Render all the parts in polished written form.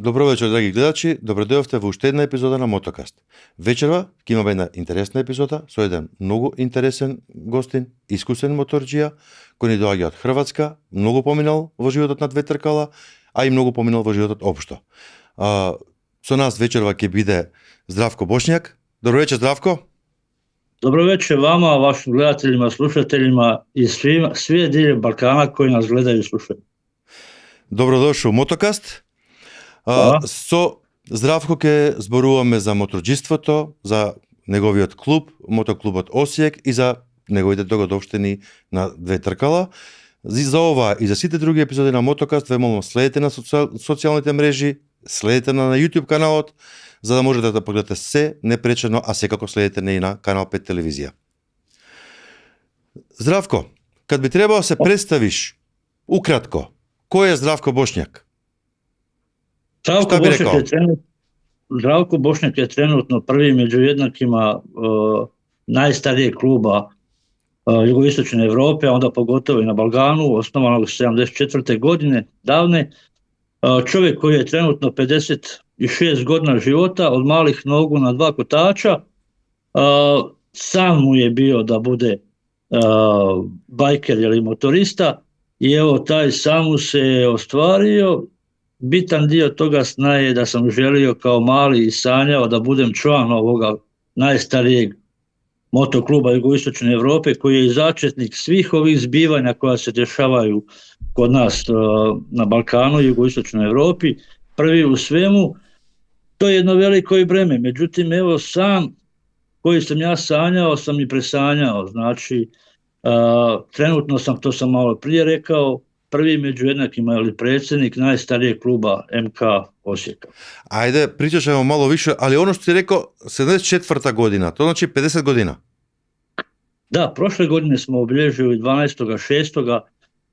Добро вечер, драги гледачи. Добро дојдовте во уште една епизода на Мотокаст. Вечерва ќе имаме една интересна епизода со еден многу интересен гостин, искусен моторџија, кој ни доаѓа од Хрватска, многу поминал во животот на две тркала, а и многу поминал во животот општо. Со нас вечерва ќе биде Здравко Бошњак. Добро вечер, Здравко. Dobro večer vama, vašim gledateljima, slušateljima i svi diljem Balkana koji nas gledaju i slušaju. Добродошол Мотокаст. Со Здравко ќе зборуваме за моторџиството, за неговиот клуб, мотоклубот Осијек и за неговите догодовштини на две тркала. За ова и за сите други епизоди на Мотокаст ве молам следете на социјалните мрежи, следете на YouTube каналот, за да можете да погледате се непречено, а секако следете и на Канал 5 телевизија. Здравко, кад би требало се представиш укратко, кој е Здравко Бошњак? Zdravko Bošnjak je trenutno prvi među jednakima najstarijeg kluba jugoistočne Europe, a onda pogotovo i na Balkanu, osnovanog 74. godine davne. Čovjek koji je trenutno 56 godina života, od malih nogu na dva kotača. Sam mu je bio da bude bajker ili motorista i evo taj sam mu se ostvario. Bitan dio toga sna je da sam želio kao mali i sanjao da budem član ovoga najstarijeg motokluba jugoistočne Europe koji je i začetnik svih ovih zbivanja koja se dešavaju kod nas na Balkanu i jugoistočnoj Europi. Prvi u svemu, to je jedno veliko i breme. Međutim, evo sam koji sam ja sanjao, sam i presanjao. Znači, trenutno sam, to sam malo prije rekao, prvi među jednakima ili predsjednik najstarijeg kluba MK Osijeka. Ajde, pričaćemo malo više, ali ono što ti rekao, 74. godina, to znači 50 godina. Da, prošle godine smo obilježili 12.6.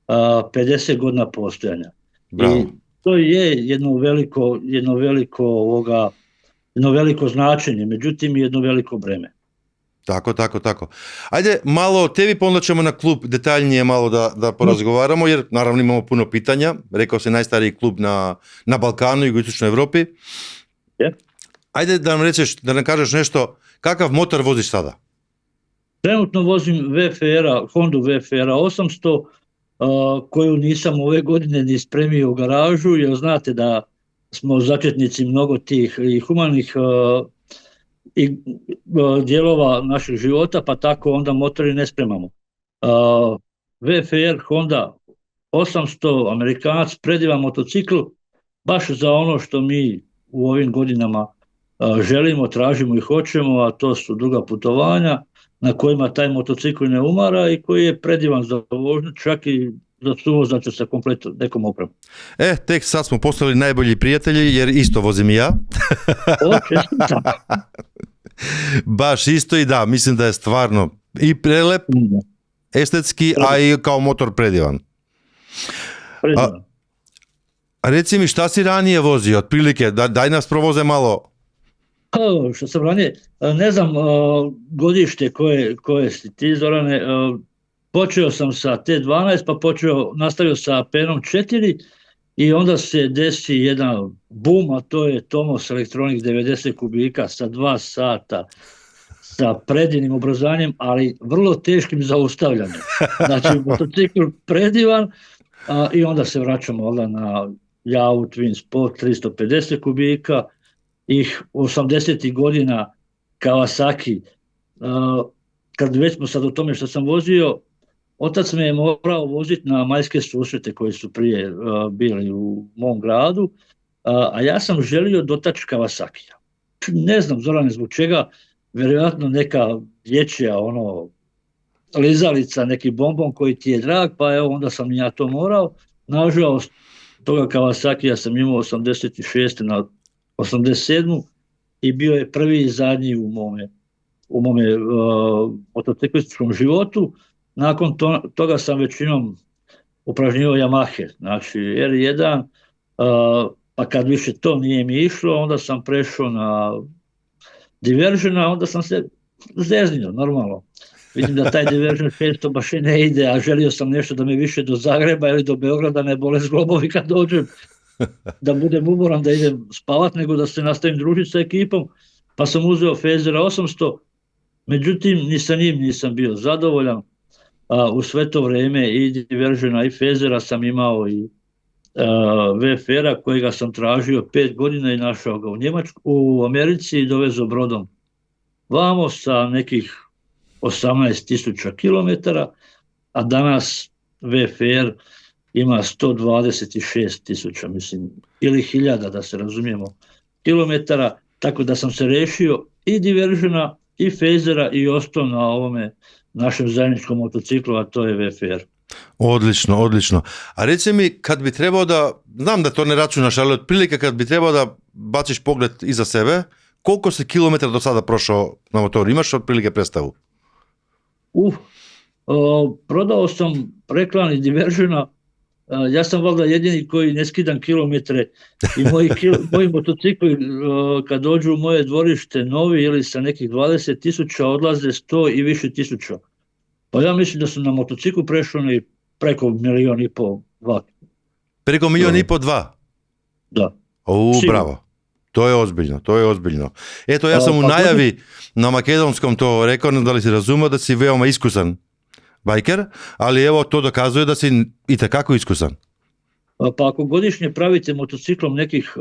50 godina postojanja. Bravo. I to je jedno veliko značenje, međutim jedno veliko breme. Tako. Ajde, malo o tebi, pa onda ćemo na klub detaljnije malo da porazgovaramo, jer naravno imamo puno pitanja. Rekao si najstariji klub na Balkanu i jugoistočnoj Evropi. Je. Ajde da nam kažeš nešto, kakav motor voziš sada? Trenutno vozim Hondu VFR 800, koju nisam ove godine ni spremio u garažu, jer znate da smo začetnici mnogo tih i humanih i dijelova našeg života, pa tako onda motori ne spremamo. VFR Honda 800, Amerikanac, predivan motocikl, baš za ono što mi u ovim godinama želimo, tražimo i hoćemo, a to su duga putovanja na kojima taj motocikl ne umara i koji je predivan za vožnju, čak i za suvozača sa kompletnom nekom opremom. Tek sad smo postali najbolji prijatelji, jer isto vozim i ja. Čestitam. Baš isto i da, mislim da je stvarno i prelep, estetski, a i kao motor predivan. Reci mi, šta si ranije vozio, otprilike, daj nas provoze malo. Što sam ranije, ne znam godište koje si ti, Zorane, počeo sam sa T12, pa nastavio sa Penom 4 i onda se desi jedan boom, a to je Tomos Electronic 90 kubika sa 2 sata, sa predivnim obrazanjem, ali vrlo teškim zaustavljanjem. Znači, motocikl predivan i onda se vraćamo na Yahoo Twin Sport 350 kubika, ih 80. godina Kawasaki. Kad već smo sad o tome što sam vozio, otac me je morao voziti na majske susrete koji su prije bili u mom gradu, a ja sam želio dotaći Kawasakija. Ne znam, Zorane, zbog čega, vjerojatno neka dječja lizalica, neki bonbon koji ti je drag, pa evo onda sam ja to morao. Nažalost, toga Kawasakija sam imao 86. na 87. i bio je prvi i zadnji u mome motociklističkom životu. Nakon toga sam većinom upražnjivao Yamahe, znači R1, pa kad više to nije mi išlo, onda sam prešao na Diversion, a onda sam se zeznio, normalno. Vidim da taj Diversion 500 baš i ne ide, a želio sam nešto da me više do Zagreba ili do Beograda ne bole zglobovi kad dođem da budem umoran, da idem spavat, nego da se nastavim družiti sa ekipom, pa sam uzeo Fezera 800, međutim ni sa njim nisam bio zadovoljan. U sve to vrijeme i Diveržena i Fezera sam imao i VFR-a kojega sam tražio 5 godina i našao ga u Americi i dovezao brodom vamo sa nekih 18.000 km, a danas VFR ima 126.000, mislim, ili 1000, da se razumijemo, kilometara, tako da sam se rešio i Diveržena i Fezera i ostao na ovome našem zajedničkom motociklu, a to je VFR. Odlično, odlično. A reci mi, kad bi trebao da, znam da to ne računaš, ali otprilike kad bi trebao da baciš pogled iza sebe, koliko si kilometra do sada prošao na motoru? Imaš otprilike predstavu? Prodao sam Reklan i Diveržena. Ja sam valjda jedini koji ne skidam kilometre i moji motocikli kad dođu u moje dvorište novi ili sa nekih 20.000 odlaze 100 i više tisuća. Pa ja mislim da sam na motociklu prešao preko 1,5 milijuna, 2. Preko 1,5 milijuna, 2? Da. Bravo. To je ozbiljno, to je ozbiljno. Eto, ja sam u najavi na makedonskom to rekao, da li si razumio da si veoma iskusan bajker, ali evo to dokazuje da si itekako iskusan. Pa ako godišnje pravite motociklom nekih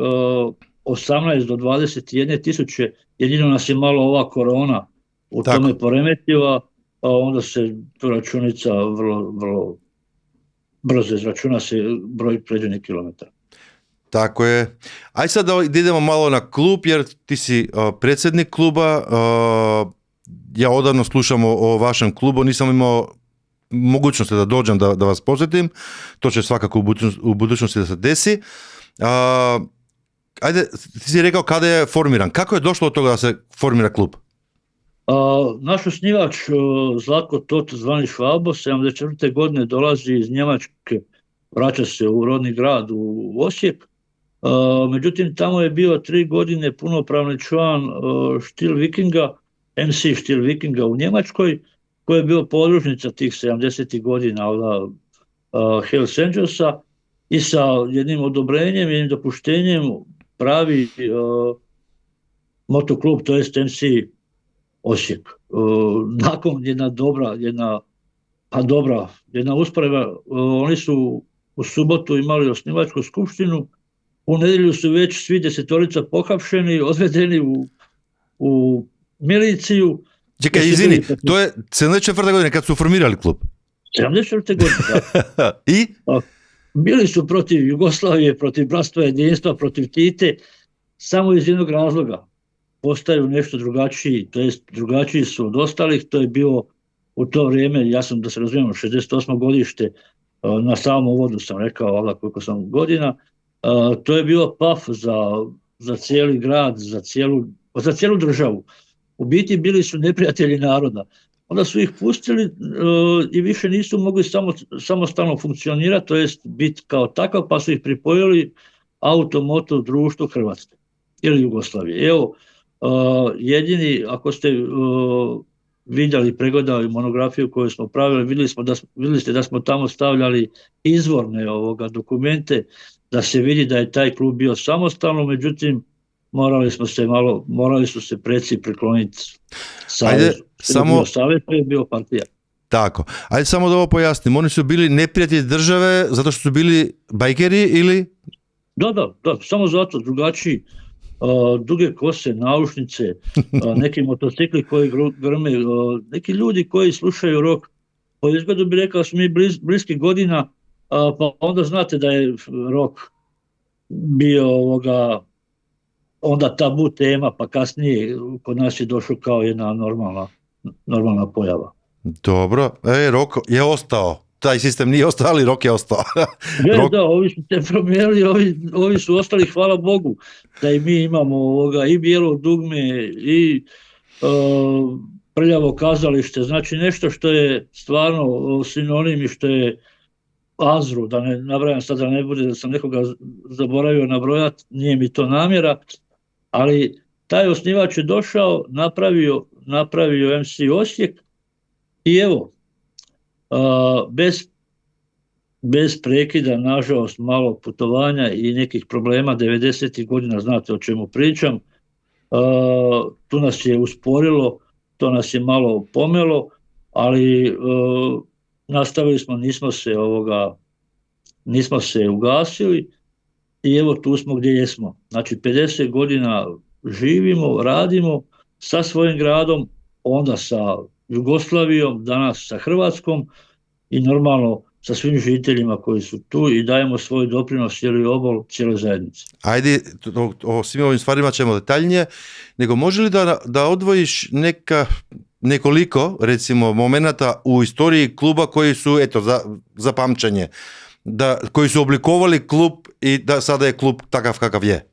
18 do 21 tisuće, jedino nas je malo ova korona u tome poremetila, a onda se tu računica vrlo brzo izračuna se broj pređenih kilometara. Tako je. Aj sad da idemo malo na klub, jer ti si predsjednik kluba. Ja odavno slušam o vašem klubu, nisam imao mogućnosti da dođem da vas posjetim. To će svakako u budućnosti da se desi. Ajde, ti si rekao kada je formiran. Kako je došlo od toga da se formira klub? Naš osnivač Zlatko Tot, zvani Švabo, 74. godine dolazi iz Njemačke, vraća se u rodni grad u Osijek. Međutim, tamo je bio 3 godine punopravni član Stihl Vikinga, MC Stihl Vikinga u Njemačkoj, koji je bio podružnica tih 70. godina Hells Angelsa i sa jednim odobrenjem, jednim dopuštenjem pravi motoklub, to jest MC Osijek. Nakon jedna usporedba, oni su u subotu imali osnivačku skupštinu, u nedjelju su već svi 10 pohapšeni, odvedeni u miliciju. Čekaj, izvini, to je 74. godine kad su formirali klub? 74. godine, da. I? Bili su protiv Jugoslavije, protiv bratstva jedinstva, protiv Tite, samo iz jednog razloga. Postaju nešto drugačiji, to jest drugačiji su od ostalih, to je bilo u to vrijeme, ja sam, da se razumijemo, 68. godište, na samom uvodu sam rekao, koliko sam godina, to je bilo paf za cijeli grad, za cijelu državu. U biti bili su neprijatelji naroda. Onda su ih pustili i više nisu mogli samostalno funkcionirati, to jest biti kao takav, pa su ih pripojili Automoto društvu Hrvatske ili Jugoslavije. Evo, jedini, ako ste vidjeli, pregledali monografiju koju smo pravili, vidjeli ste da smo tamo stavljali izvorne dokumente, da se vidi da je taj klub bio samostalno, međutim, morali su se preci prikloniti savezu. Savez je bio partija. Tako. Ajde samo da ovo pojasnim. Oni su bili neprijatelji države zato što su bili bajkeri ili? Da, samo zato, drugačiji. Duge kose, naušnice, neki motocikli koji grme, neki ljudi koji slušaju rock. Po izgledu bi rekao da smo mi bliski godina, pa onda znate da je rock bio onda tabu tema, pa kasnije kod nas je došao kao jedna normalna pojava. Dobro, rock je ostao. Taj sistem nije ostao, ali rock je ostao. Da, ovi su se promijenili, ovi su ostali, hvala Bogu, da i mi imamo i bijelo dugme i prljavo kazalište, znači nešto što je stvarno sinonim i što je azru, da ne nabrajam sad, da ne bude da sam nekoga zaboravio nabrojati, nije mi to namjera, ali taj osnivač je došao, napravio MC Osijek i evo, bez bez prekida, nažalost, malo putovanja i nekih problema 90. godina, znate o čemu pričam. Tu nas je usporilo, to nas je malo pomelo, ali nastavili smo, nismo se ugasili i evo tu smo gdje jesmo. Znači 50 godina živimo, radimo sa svojim gradom, onda sa Jugoslavijom, danas sa Hrvatskom i normalno sa svim žiteljima koji su tu i dajemo svoj doprinos cijeloj obol, cijeloj zajednici. Ajde, o svim ovim stvarima ćemo detaljnije, nego može li da odvojiš nekoliko, recimo, momenata u istoriji kluba koji su, eto, za pamćenje, koji su oblikovali klub i da sada je klub takav kakav je?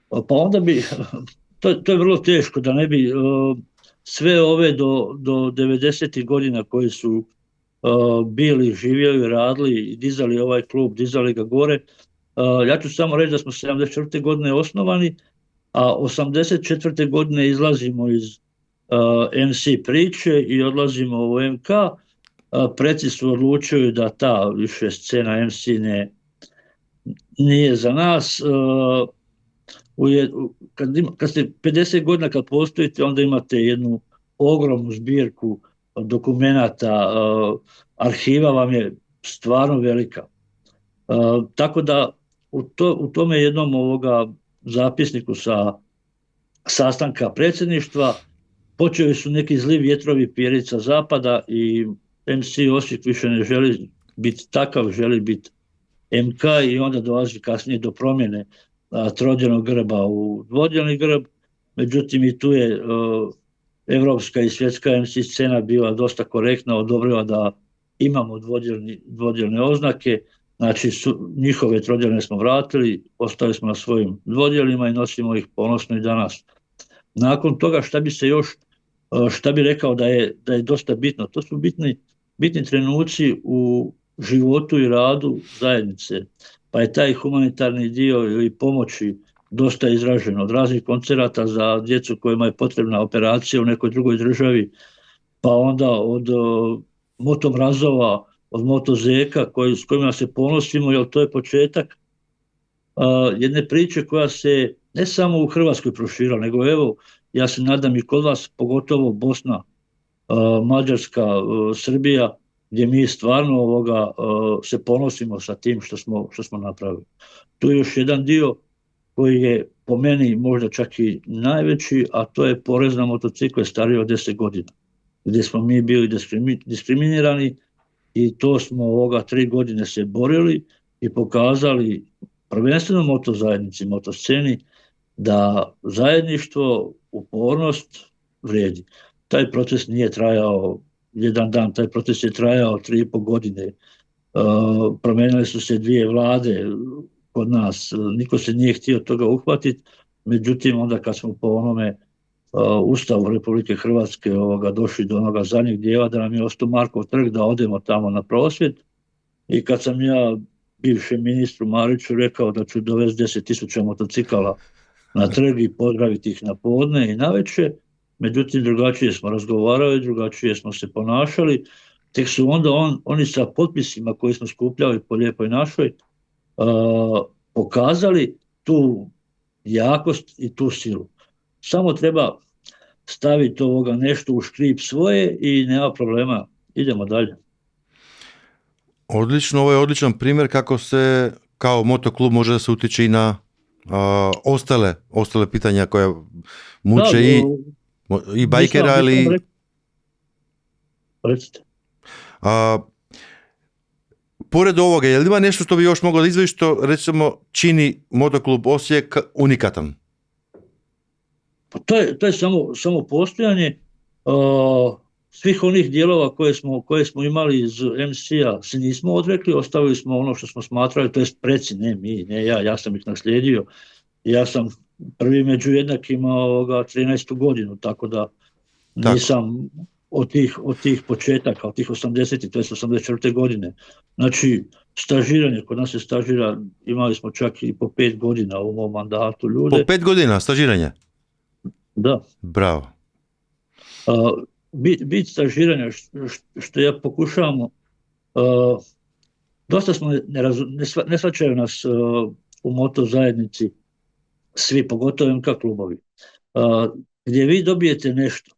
Pa onda bi, to je vrlo teško, da ne bi sve ove do 90. godina koji su bili, živjeli, radili i dizali ovaj klub, dizali ga gore. Ja ću samo reći da smo 74. godine osnovani, a 84. godine izlazimo iz MC priče i odlazimo u MK. Preci su odlučili da ta više scena MC nije za nas. Kad ste 50 godina kad postojite, onda imate jednu ogromnu zbirku dokumenata, arhiva vam je stvarno velika. Tako da u tome jednom zapisniku sa sastanka predsjedništva počeli su neki zli vjetrovi pjerica zapada i MC Osijek više ne želi biti takav, želi biti MK i onda dolazi kasnije do promjene trodjelnog grba u dvodjelni grb. Međutim i tu je evropska i svjetska MC scena bila dosta korektna, odobrila da imamo dvodjelne oznake, znači njihove trodjelne smo vratili, ostali smo na svojim dvodjelima i nosimo ih ponosno i danas. Nakon toga šta bi rekao da je dosta bitno, to su bitni trenuci u životu i radu zajednice, pa je taj humanitarni dio ili pomoći dosta izražen, od raznih koncerata za djecu kojima je potrebna operacija u nekoj drugoj državi, pa onda od motomrazova, od motozeka s kojima se ponosimo, jer to je početak jedne priče koja se ne samo u Hrvatskoj proširila, nego evo, ja se nadam i kod vas, pogotovo Bosna, Mađarska, Srbija, gdje mi stvarno se ponosimo sa tim što smo napravili. Tu je još jedan dio koji je po meni možda čak i najveći, a to je porez na motocikle starije od 10 godina, gdje smo mi bili diskriminirani i to smo 3 godine se borili i pokazali prvenstveno motozajednici, motosceni, da zajedništvo, upornost vrijedi. Taj proces nije trajao jedan dan, taj proces je trajao 3,5 godine. Promijenile su se 2 vlade kod nas, niko se nije htio toga uhvatiti, međutim onda kad smo po onome Ustavu Republike Hrvatske došli do onoga zadnjeg dijela da nam je ostao Markov trg da odemo tamo na prosvjed i kad sam ja bivšem ministru Mariću rekao da ću dovesti 10.000 motocikala na trg i pozdraviti ih na podne i navečer, međutim drugačije smo razgovarali, drugačije smo se ponašali, tek su onda oni sa potpisima koji smo skupljali po Lijepoj našoj pokazali tu jakost i tu silu. Samo treba staviti nešto u škrip svoje i nema problema, idemo dalje. Odlično, ovo je odličan primjer kako se kao motoklub može da se utječe i na ostale pitanja koja muče i bajkera, ali... Recite. Pored ovoga, je li ima nešto što bi još moglo izvesti što, recimo, čini motoklub Osijek unikatan? To je samo postojanje svih onih dijelova koje smo imali iz MC-a se nismo odrekli, ostavili smo ono što smo smatrali, to jest preci, ne mi, ne ja sam ih naslijedio. Ja sam prvi među jednakima 13. godinu, tako da nisam od tih početaka, od tih 80. to je 84. godine. Znači, stažiranje, kod nas se stažira, imali smo čak i po 5 godina u mom mandatu ljude. Po 5 godina stažiranje? Da. Bravo. Bit stažiranja, što ja pokušavam dosta smo ne shvaćaju nas u moto zajednici svi, pogotovo MK klubovi. Gdje vi dobijete nešto,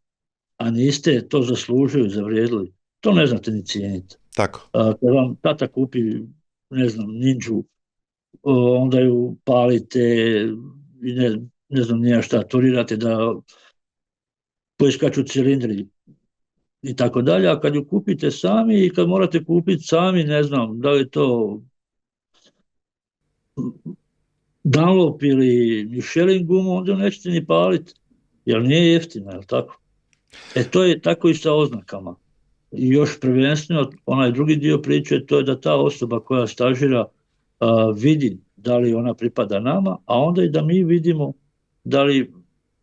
a niste to zaslužili, zavrijedili, to ne znate ni cijeniti. Tako. Kad vam tata kupi, ne znam, ninđu, onda ju palite i ne znam nije šta, turirate da poiskaču cilindri i tako dalje, a kad ju kupite sami i kad morate kupiti sami, ne znam, da li je to Dunlop ili Michelin gumu, onda ju nećete ni paliti, jer nije jeftina, jel tako? To je tako i sa oznakama. I još prvenstveno, onaj drugi dio priče, to je da ta osoba koja stažira vidi da li ona pripada nama, a onda i da mi vidimo da li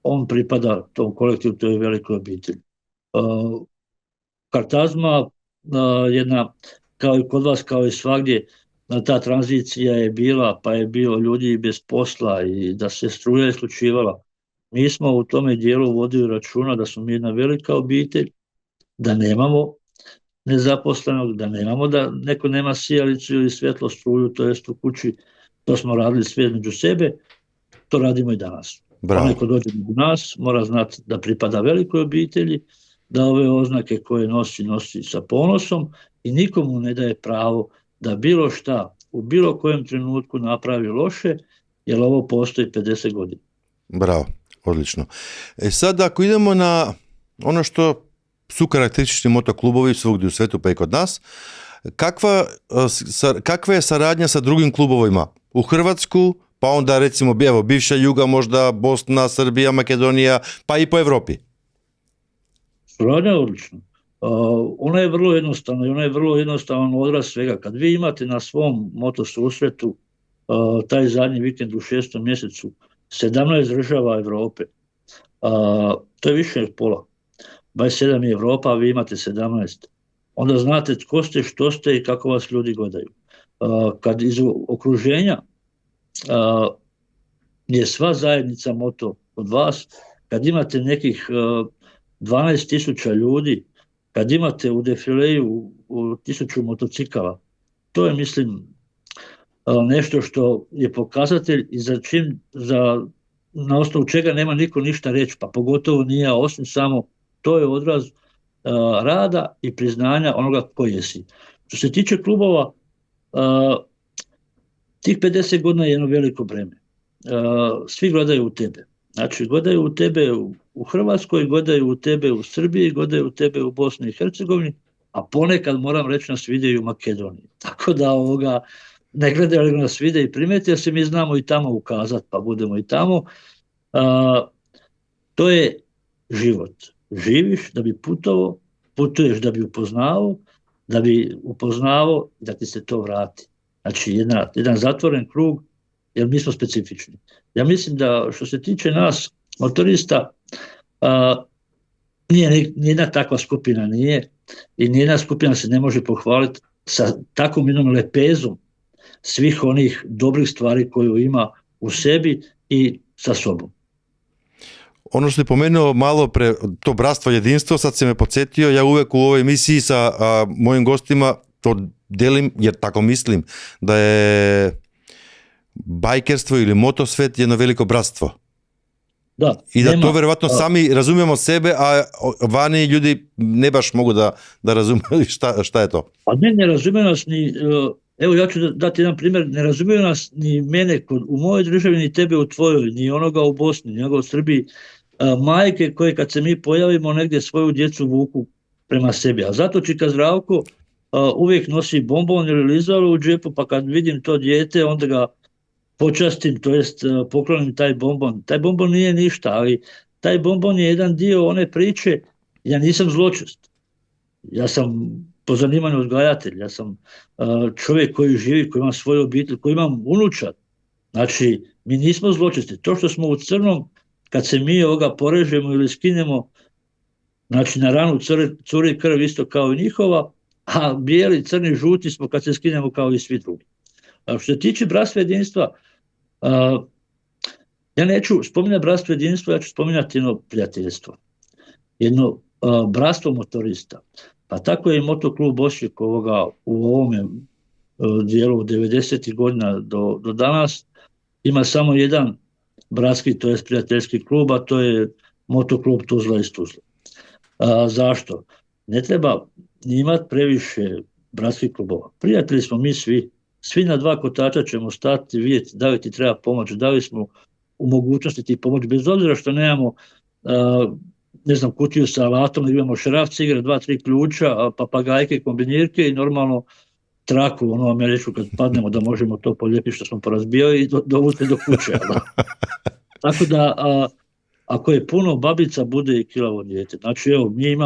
on pripada tom kolektivu, toj velikoj obitelji. Kartazma, jedna, kao i kod vas, kao i svagdje, ta tranzicija je bila, pa je bilo ljudi bez posla i da se struja isključivala. Mi smo u tome dijelu vodili računa da smo mi jedna velika obitelj, da nemamo nezaposlenog, da nemamo da neko nema sijalicu ili svjetlo struju, to jest u kući, to smo radili sve među sebe, to radimo i danas. Bravo. Neko dođe do nas, mora znati da pripada velikoj obitelji, da ove oznake koje nosi sa ponosom i nikomu ne daje pravo da bilo šta u bilo kojem trenutku napravi loše, jer ovo postoji 50 godina. Bravo, odlično. Sad ako idemo na ono što su karakteristični motoklubovi svugdje u svetu pa i kod nas, kakva je saradnja sa drugim klubovima u Hrvatsku, pa onda recimo bivša Juga, možda Bosna, Srbija, Makedonija, pa i po Europi? Suradnja je odlična. Ona je vrlo jednostavna i ona je vrlo jednostavan odraz svega. Kad vi imate na svom motosusretu taj zadnji vikend u 6. mjesecu 17 država Europe, to je više od pola. 27 je Europa, a vi imate 17. Onda znate tko ste, što ste i kako vas ljudi gledaju. Kad iz okruženja je sva zajednica moto od vas, kad imate nekih 12.000 ljudi, kad imate u defileju 1000 motocikala, to je, mislim, nešto što je pokazatelj i na osnovu čega nema niko ništa reći, pa pogotovo nije, osim samo to je odraz rada i priznanja onoga ko jesi. Što se tiče klubova, tih 50 godina je jedno veliko breme. Svi gledaju u tebe. Znači, gledaju u tebe u Hrvatskoj, gledaju u tebe u Srbiji, gledaju u tebe u Bosni i Hercegovini, a ponekad, moram reći, nas vide i u Makedoniji. Tako da ne gledaju li nas vide i primeti, jer se mi znamo i tamo ukazati, pa budemo i tamo. To je život. Živiš da bi putovao, putuješ da bi upoznao i da ti se to vrati. Znači, jedan zatvoren krug, jer mi smo specifični. Ja mislim da što se tiče nas, motorista, nijedna takva skupina nije i nijedna skupina se ne može pohvaliti sa takvom jednom lepezom svih onih dobrih stvari koju ima u sebi i sa sobom. Ono što je pomenuo malo pre, to bratstvo, jedinstvo, sad se me podsjetio, ja uvek u ovoj emisiji sa mojim gostima to delim, jer tako mislim, da je bajkerstvo ili motosvet jedno veliko bratstvo. Da, I da to verovatno sami razumijemo sebe, a vani ljudi ne baš mogu da razumiju šta je to. Pa ne razumiju nas ni, evo ja ću dati jedan primjer, ne razumiju nas ni mene u mojoj državi, ni tebe u tvojoj, ni onoga u Bosni, ni onoga u Srbiji. Majke koje kad se mi pojavimo negdje svoju djecu vuku prema sebi. A zato Čika Zdravko uvijek nosi bombon ili lizalu u džepu, pa kad vidim to dijete, onda ga počastim, to jest poklonim taj bombon. Taj bombon nije ništa, ali taj bombon je jedan dio one priče, ja nisam zločest. Ja sam po zanimanju odgajatelj, ja sam čovjek koji živi, koji ima svoju obitelj, koji imam unučad. Znači, mi nismo zločesti. To što smo u crnom, kad se mi porežemo ili skinemo, znači na ranu curi krv isto kao i njihova, a bijeli, crni, žuti smo kad se skinemo kao i svi drugi. Što se tiče bratstva jedinstva, ja neću spominjati bratstvo jedinstvo, ja ću spominjati jedno prijateljstvo. Jedno bratstvo motorista. Pa tako je i motoklub Osijek u ovome dijelu 90. godina do danas, ima samo jedan bratski, to je prijateljski klub, a to je motoklub Tuzla iz Tuzle. Zašto? Ne treba imati previše bratskih klubova. Prijatelji smo mi svi na dva kotača ćemo stati, vidjeti da li ti treba pomoć, da li smo u mogućnosti ti pomoći, bez obzira što nemamo ne znam, kutiju sa alatom, imamo šraf cigre, 2-3 ključa, papagajke, kombinirke i normalno traku, ono američku kad padnemo da možemo to polijepiti što smo porazbijali i dovuti do kuće. Tako da ako je puno babica, bude i kilavo dijete. Znači evo, mi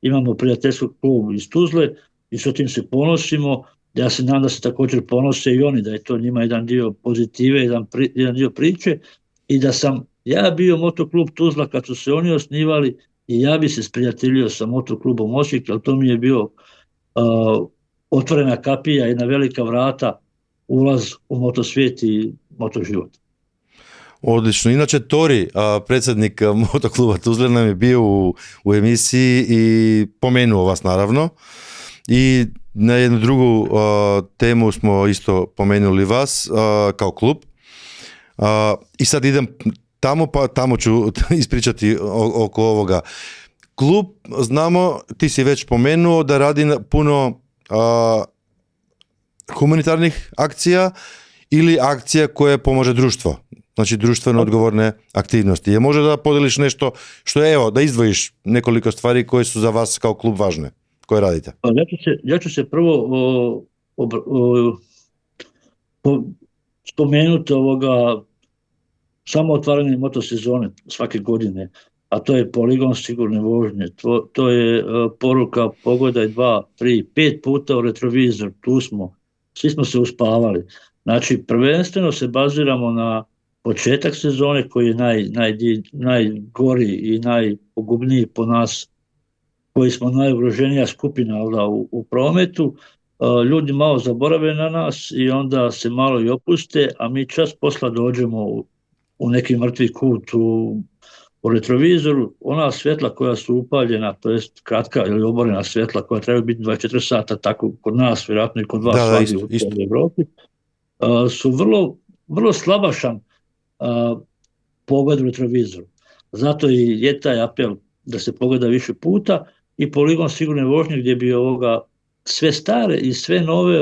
imamo prijateljski klub iz Tuzle i s tim se ponosimo. Ja se nadam da se također ponose i oni, da je to njima jedan dio pozitive, jedan dio priče i da sam ja bio motoklub Tuzla kad su se oni osnivali i ja bi se sprijateljio sa motoklubom Osijek, jer to mi je bio otvorena kapija, jedna velika vrata, ulaz u motosvijet i motoživot. Odlično. Inače, Tori, predsjednik motokluba Tuzla, nam je bio u emisiji i pomenuo vas naravno. I na jednu drugu temu smo isto pomenuli vas kao klub. I sad idem tamo, pa tamo ću ispričati oko ovoga. Klub, znamo, ti si već pomenuo da radi puno humanitarnih akcija ili akcija koje pomaže društvo. Znači društveno odgovorne aktivnosti. Je može da podeliš nešto što je, evo, da izdvojiš nekoliko stvari koje su za vas kao klub važne, koje radite? Ja ću se prvo spomenuti samo otvaranje motosezone svake godine, a to je poligon sigurne vožnje. To je poruka pogodaj 2, 3, 5 puta u retrovizor, tu smo, svi smo se uspavali. Znači, prvenstveno se baziramo na početak sezone koji je najgori i najpogubniji po nas, koji smo najugroženija skupina u prometu. Ljudi malo zaborave na nas i onda se malo i opuste, a mi čas posla dođemo u neki mrtvi kut u retrovizoru. Ona svjetla koja su upaljena, to jest kratka ili oborena svjetla koja trebaju biti 24 sata, tako kod nas, vjerojatno i kod vas svagdje u Evropi, su vrlo slabašan pogled u retrovizoru. Zato i je taj apel da se pogleda više puta i poligon sigurne vožnje gdje bi sve stare i sve nove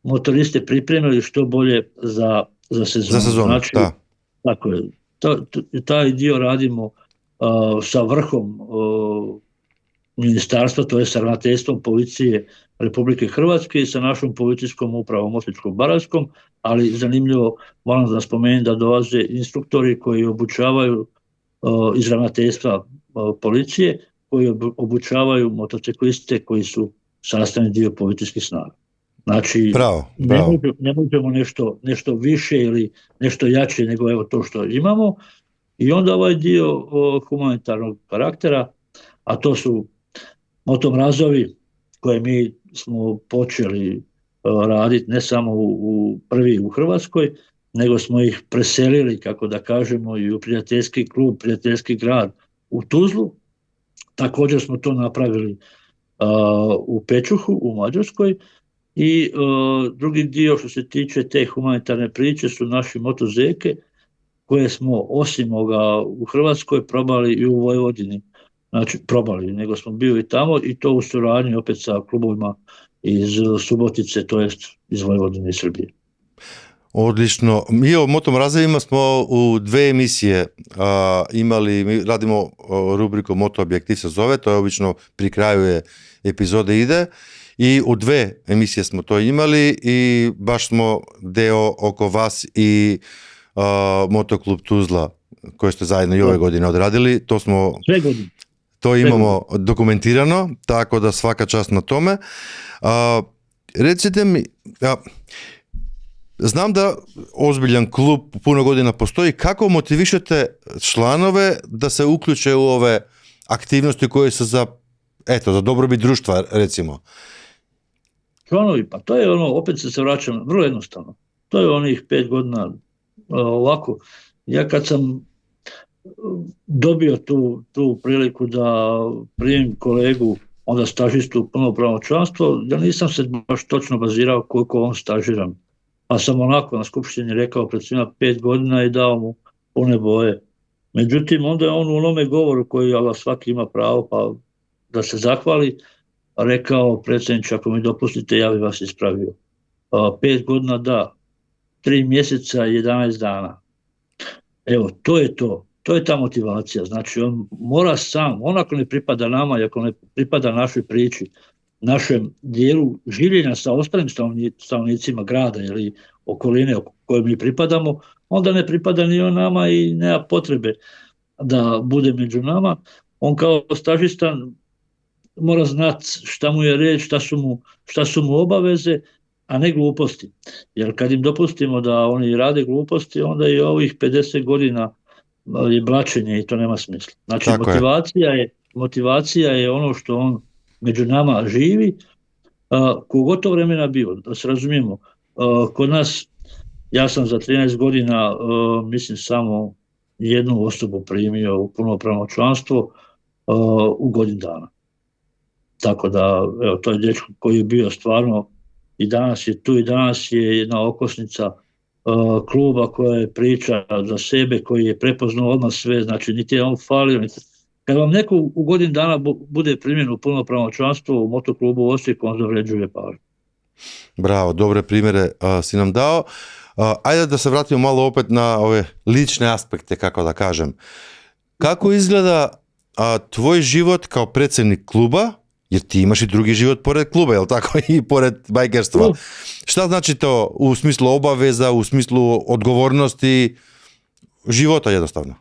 motoriste pripremili što bolje za sezonu. Za sezonu, znači, da. Tako je. Taj dio radimo sa vrhom ministarstva, to je sa ravnateljstvom policije Republike Hrvatske i sa našom policijskom upravom Osječko-baranjskom, ali zanimljivo, moram da spomenem da dolaze instruktori koji obučavaju iz ravnateljstva policije, koji obučavaju motocikliste koji su sastavni dio policijskih snaga. Znači, bravo. Ne možemo nešto više ili nešto jače nego evo to što imamo. I onda ovaj dio humanitarnog karaktera, a to su motomrazovi koje mi smo počeli raditi ne samo prvi u Hrvatskoj, nego smo ih preselili, kako da kažemo, i u prijateljski klub, prijateljski grad u Tuzlu. Također smo to napravili u Pečuhu, u Mađarskoj. I drugi dio što se tiče te humanitarne priče su naši motozeke koje smo osim u Hrvatskoj probali i u Vojvodini. Znači nego smo bili tamo i to u suradnji opet sa klubovima iz Subotice, to jest iz Vojvodine i Srbije. Odlično. Mi o motomrazovima smo u 2 emisije imali, mi radimo rubriku Moto Objektiv se zove, to je obično pri kraju epizode ide. I u 2 emisije smo to imali i baš smo deo oko vas i Motoklub Tuzla koje ste zajedno i ove godine odradili. To imamo dokumentirano, tako da svaka čast na tome. Recite mi, znam da ozbiljan klub puno godina postoji, kako motivišete članove da se uključe u ove aktivnosti koje su za dobrobit društva, recimo? Članovi, pa to je opet se vraćam, vrlo jednostavno. To je onih 5 godina ovako. Ja kad sam dobio tu priliku da primim kolegu onda stažistu u punopravno članstvo, ja nisam se baš točno bazirao koliko on stažiram. Pa sam onako na skupštini rekao pred svima 5 godina i dao mu pune boje. Međutim, onda je on u onome govoru koji svaki ima pravo pa da se zahvali, rekao: predsjedniče, ako mi dopustite, ja bi vas ispravio. 5 godina da, 3 mjeseca i 11 dana. Evo, to je to. To je ta motivacija. Znači, on mora sam, on ako ne pripada nama i ako ne pripada našoj priči, našem dijelu življenja sa ostalim stanovnicima grada ili okoline o kojoj mi pripadamo, onda ne pripada ni on nama i nema potrebe da bude među nama. On kao stažista mora znati šta mu je reč, šta su mu obaveze, a ne gluposti. Jer kad im dopustimo da oni rade gluposti, onda i ovih 50 godina je blačenje i to nema smisla. Znači, motivacija je ono što on među nama živi, kogoto vremena bio, da se razumijemo. Kod nas, ja sam za 13 godina, mislim, samo jednu osobu primio u punopravno članstvo u godinu dana. Tako da, evo, to je dečko koji je bio stvarno i danas je tu i danas je jedna okosnica kluba koja je priča za sebe, koji je prepoznao odmah sve, znači niti je on falio. Kad vam neko u godinu dana bude primjen u punopravno članstvo u motoklubu Osijek, on zavređuje pažnju. Bravo, dobre primjere si nam dao. Ajde da se vratimo malo opet na ove lične aspekte, kako da kažem. Kako izgleda tvoj život kao predsjednik kluba, jer ti imaš i drugi život pored kluba, jel tako, i pored bajkerstva. Šta znači to u smislu obaveza, u smislu odgovornosti, života jednostavno?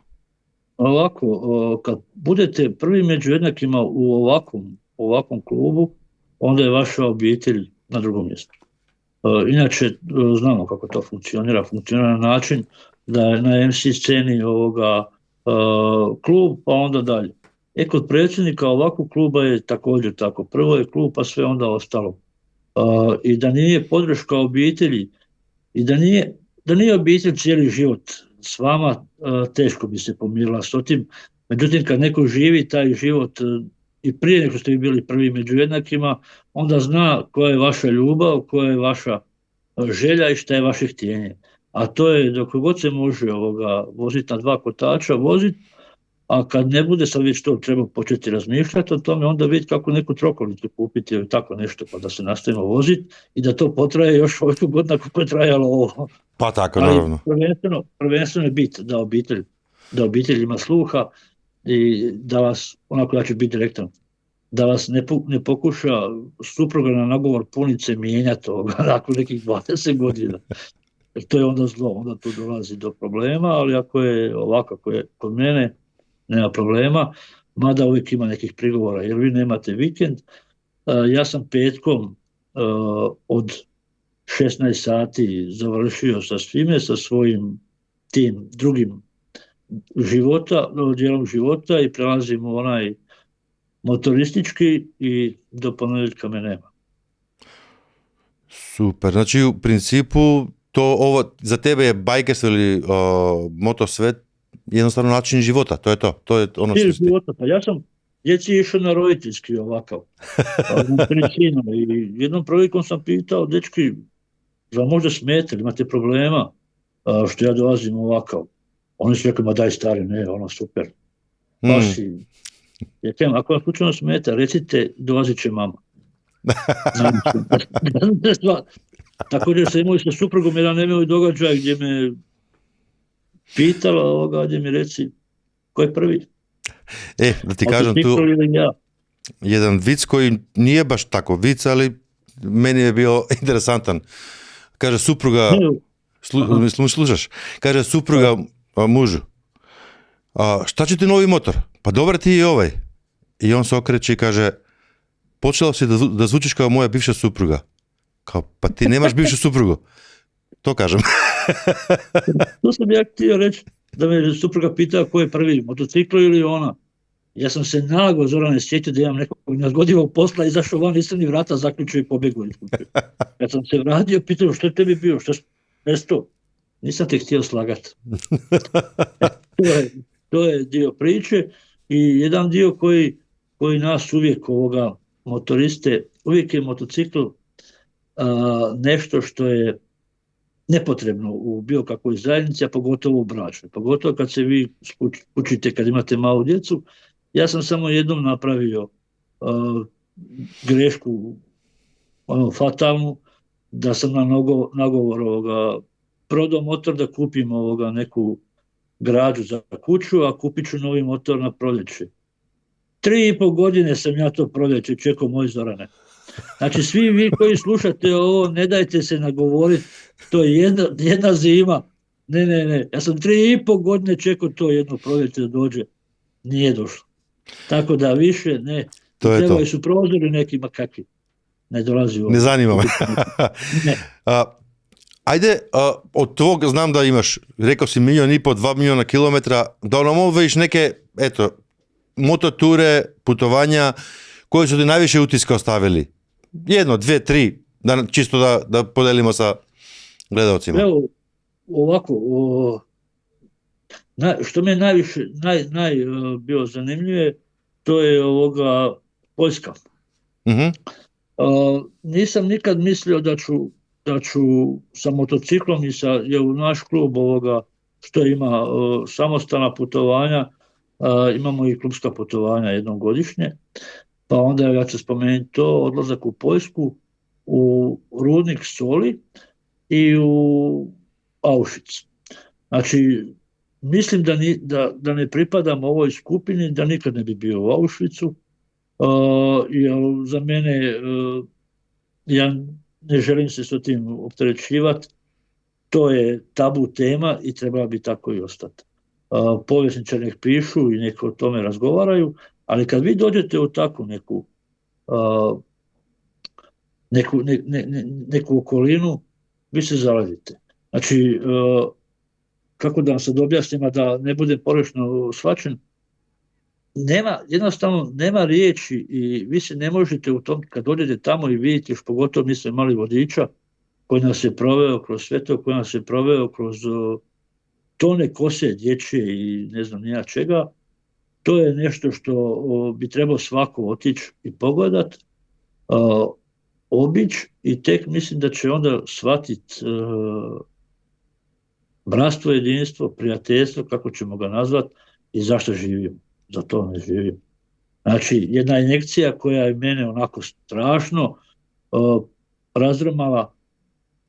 Ovako, kad budete prvi među jednakima u ovakvom klubu, onda je vaša obitelj na drugom mjestu. Inače, znamo kako to funkcionira. Funkcionira na način da je na MC sceni klub, pa onda dalje. Kod predsjednika ovakvog kluba je također tako. Prvo je klub, pa sve onda ostalo. I da nije podrška obitelji, i da nije obitelj cijeli život s vama, teško bi se pomirila s tim. Međutim, kad neko živi taj život i prije nego ste vi bili prvi među jednakima, onda zna koja je vaša ljubav, koja je vaša želja i šta je vaše htjenje. A to je dok god se može voziti na 2 kotača, voziti, a kad ne bude, sad već to treba početi razmišljati o tome, onda vidjeti kako neku trokolicu kupiti ili tako nešto, pa da se nastavimo voziti i da to potraje još ovoliko godina kako je trajalo ovo. Pa tako, naravno. Prvenstveno je bit da obitelj ima sluha i da vas, onako ja ću biti direktan, da vas ne pokuša supruga na nagovor punice mijenjati nakon nekih 20 godina. Jer to je onda zlo, onda tu dolazi do problema, ali ako je ovako kako je kod mene, nema problema, mada uvijek ima nekih prigovora, jer vi nemate vikend. Ja sam petkom od 16 sati završio sa svime, sa svojim tim drugim dijelom života i prelazim u onaj motoristički i do ponedjeljka me nema. Super, znači u principu ovo za tebe je bajkerstvo ili motosvet jednostavno način života, to je to. To je ono što života, pa ja sam djeci išao na roditeljski ovakav. I jednom prilikom sam pitao, dečki, da možda smete, imate problema što ja dolazim ovakav. Oni su rekli, ma daj stari, ne, ono super. Ako vam slučajno smeta, recite, dolazit će mama. Također sam imao i sa suprugom jedan nemoj događaj gdje me pitala gdje mi reci ko je prvi. Da ti kažem tu jedan vic koji nije baš tako vic, ali meni je bio interesantan. Kaže supruga, slušaš, kaže supruga mužu, šta će ti novi motor? Pa dobar ti je ovaj. I on se okreće i kaže, počela si da zvučiš kao moja bivša supruga. Kao, pa ti nemaš bivšu suprugu. To kažem. To sam ja htio reći, da me supruga pitao ko je prvi, motociklo ili ona. Ja sam se nago, Zorane, sjetio da imam nekog nezgodivog posla, izašao van, nisam ni vrata zaključio i pobjegao. Kad sam se vratio, pitao što je tebi bio, što? Nisam te htio slagati. To je dio priče i jedan dio koji nas uvijek motoriste, uvijek je motocikl nešto što je nepotrebno u bilo kakvoj zajednici, a pogotovo u bračnoj. Pogotovo kad se vi učite, kad imate malu djecu. Ja sam samo jednom napravio grešku, fatalnu, da sam na nagovor prodao motor da kupim neku građu za kuću, a kupit ću novi motor na proljeće. 3,5 godine sam ja to proljeće čekao, moj Zorane. Znači, svi vi koji slušate ovo, ne dajte se nagovoriti, to je jedna zima. Ne. Ja sam 3,5 godine čekao to jedno proljeće da dođe. Nije došlo. Tako da više ne. Trebali su prozori nekima kakvi. Ne dolazi ovo. Ne zanima me. Ne. Ajde, od tvog, znam da imaš, rekao si 1,5, 2 milijuna kilometra, da nam ovojiš neke, mototure, putovanja, koji su ti najviše utiska ostavili? 1, 2, 3, čisto da podelimo sa gledalcima. Evo, ovako, što me najviše, bio zanimljivije, to je Poljska. Nisam nikad mislio da ću sa motociklom i u naš klub što ima samostalna putovanja, imamo i klubska putovanja jednom godišnje, pa onda ja ću spomenuti to, odlazak u Poljsku, u rudnik soli i u Auschwitz. Znači, mislim da ne pripadam ovoj skupini, da nikad ne bi bio u Auschwitzu, jer za mene, ja ne želim se s tim opterećivati, to je tabu tema i treba bi tako i ostati. Povjesničari nek pišu i nek o tome razgovaraju, ali kad vi dođete u takvu neku okolinu, vi se zaledite. Znači, kako da vam sad objasnim, a da ne budem pogrešno shvaćen, jednostavno nema riječi i vi se ne možete u tom, kad dođete tamo i vidite, još pogotovo mi smo imali vodiča koji nas je proveo kroz sve to, koji nas je proveo kroz tone kose dječje i ne znam nija čega, to je nešto što bi trebao svako otići i pogledat, obići i tek mislim da će onda shvatiti bratstvo, jedinstvo, prijateljstvo, kako ćemo ga nazvati i zašto živimo. Za to ne živim. Znači, jedna injekcija koja je mene onako strašno razrmala,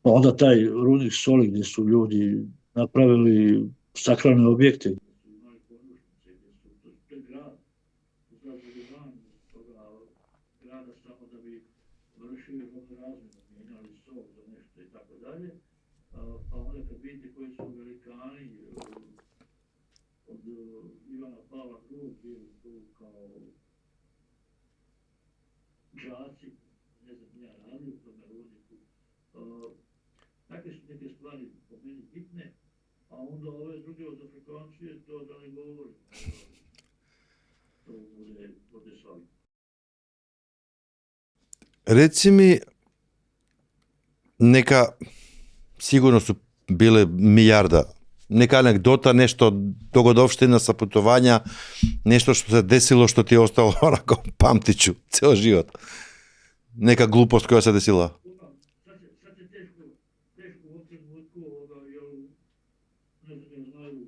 pa onda taj rudnik soli gdje su ljudi napravili sakralne objekte. Pa onda kad vidite koji su velikani od Ivana Pavla II bili tu kao đaci, ne znam, ja radio u tome rudniku. Takve su neke stvari po meni bitne, a onda ove druge od Afrikancije, to da ne govorim. To bude svavi. Reci mi, neka, sigurno su bile milijarda, neka anegdota, nešto dogodovština sa putovanja, nešto što se desilo što ti je ostalo onako pamtiću cijel život. Neka glupost koja se desila. Sad je teško u ovom trenutku, ne znaju,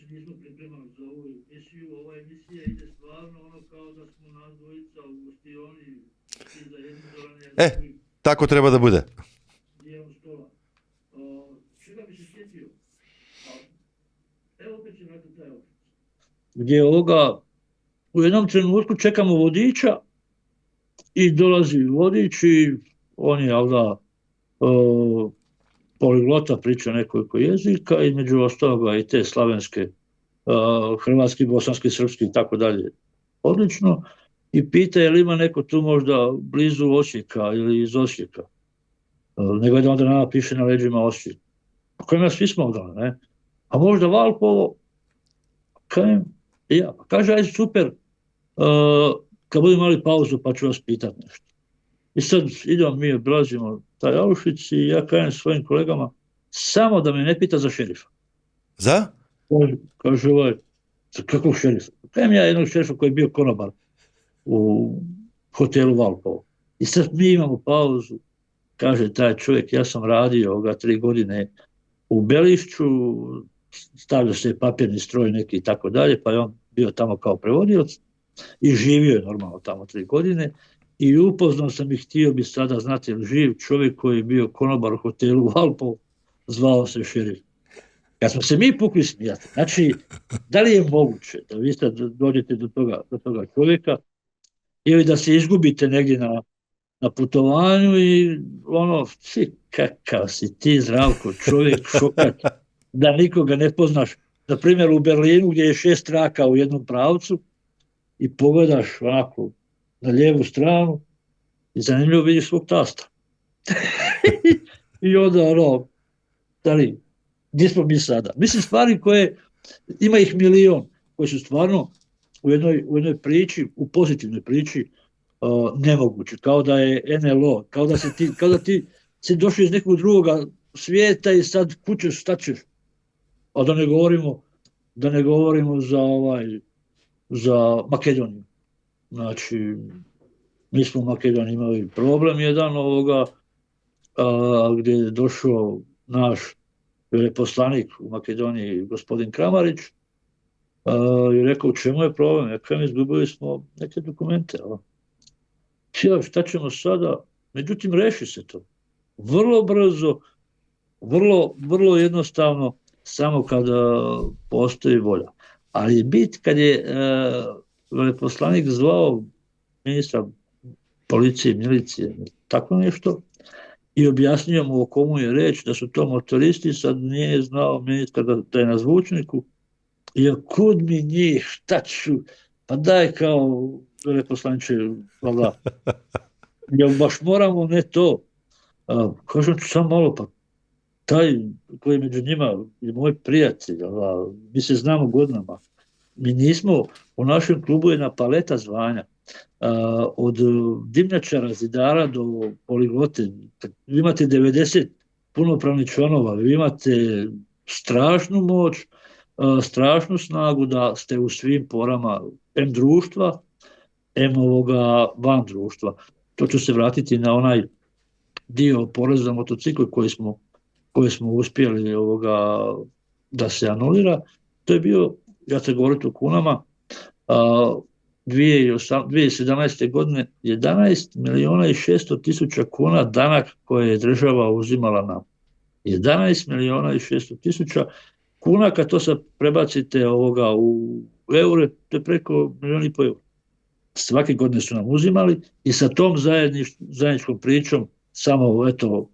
nismo pripremali za ovu emisiju, ova emisija ide stvarno kao da smo nas dvojica u gostioni i za jednu Zorane. Tako treba da bude. Čega bi se sjetio? Evo opet će vratiti taj opet. Gdje u jednom trenutku čekamo vodiča i dolazi vodič i on je poliglota, priča nekoliko jezika, između ostaloga i te slavenske, hrvatski, bosanski, srpski i tako dalje. Odlično. I pita je li ima neko tu možda blizu Osijeka ili iz Osijeka. Nego da onda nama piše na leđima Osijek. Pa kojima svi smo odali, ne? A možda Valpovo? Ja. Pa kaže, aj super, kad budemo imali pauzu pa ću vas pitati nešto. I sad idemo, mi obilazimo taj Auschwitz i ja kažem svojim kolegama, samo da me ne pita za šerifa. Za? Kaže za kakvog šerifa? Kajem ja jednog šerifa koji je bio konobar u hotelu Valpovo. I sad mi imamo pauzu, kaže taj čovjek, ja sam radio 3 godine u Belišću, stavio se papirni stroj neki i tako dalje, pa je on bio tamo kao prevodioc i živio je normalno tamo 3 godine i upoznao sam i htio bi sada znati je li živ čovjek koji je bio konobar u hotelu Valpovo, zvao se Šerif. Kad smo se mi pukli smijati, znači, da li je moguće da vi sad dođete do toga čovjeka ili da se izgubite negdje na putovanju i ono, kakav si ti, Zdravko, čovjek šokat, da nikoga ne poznaš. Na primjer u Berlinu gdje je 6 traka u jednom pravcu i pogledaš onako na lijevu stranu i zanimljivo vidiš svog tasta. I onda ono, gdje smo mi sada? Mislim, stvari koje, ima ih milion, koje su stvarno u jednoj priči, u pozitivnoj priči, nemoguće. Kao da je NLO, kao da ti si došao iz nekog drugoga svijeta i sad kućeš, šta ćeš? A da ne govorimo za Makedoniju. Znači, mi smo u Makedoniji imali problem jedan gdje je došao naš veleposlanik u Makedoniji, gospodin Kramarić, i rekao u čemu je problem, jer izgubili smo neke dokumente. Šta ćemo sada? Međutim, reši se to. Vrlo brzo, vrlo jednostavno, samo kada postoji volja. Ali bit kad je veleposlanik zvao ministra policije, milicije, tako nešto, i objasnio mu o komu je reč, da su to motoristi, sad nije znao ministar da je na zvučniku, jer kud mi njih, šta ću, pa daj kao veleposlaniče, valjda, jel baš moramo, ne to. Kažem ću samo malo, pa taj koji među njima je moj prijatelj, mi se znamo godinama. Mi nismo, u našem klubu je na paleta zvanja, od dimnjačara, zidara do poliglote. Vi imate 90 punopravnih članova, vi imate strašnu moć, strašnu snagu da ste u svim porama M društva, M van društva. To ću se vratiti na onaj dio poreza na motocikl koji smo uspjeli da se anulira. To je bio, ja se govoriti o kunama, 2017. godine 11 milijuna i 600 tisuća kuna danak koje je država uzimala nam. 11 milijuna i 600 tisuća kuna, kad to sad prebacite u eure, to je preko 1,5 milijuna eura. Svake godine su nam uzimali i sa tom zajedničkom pričom, samo eto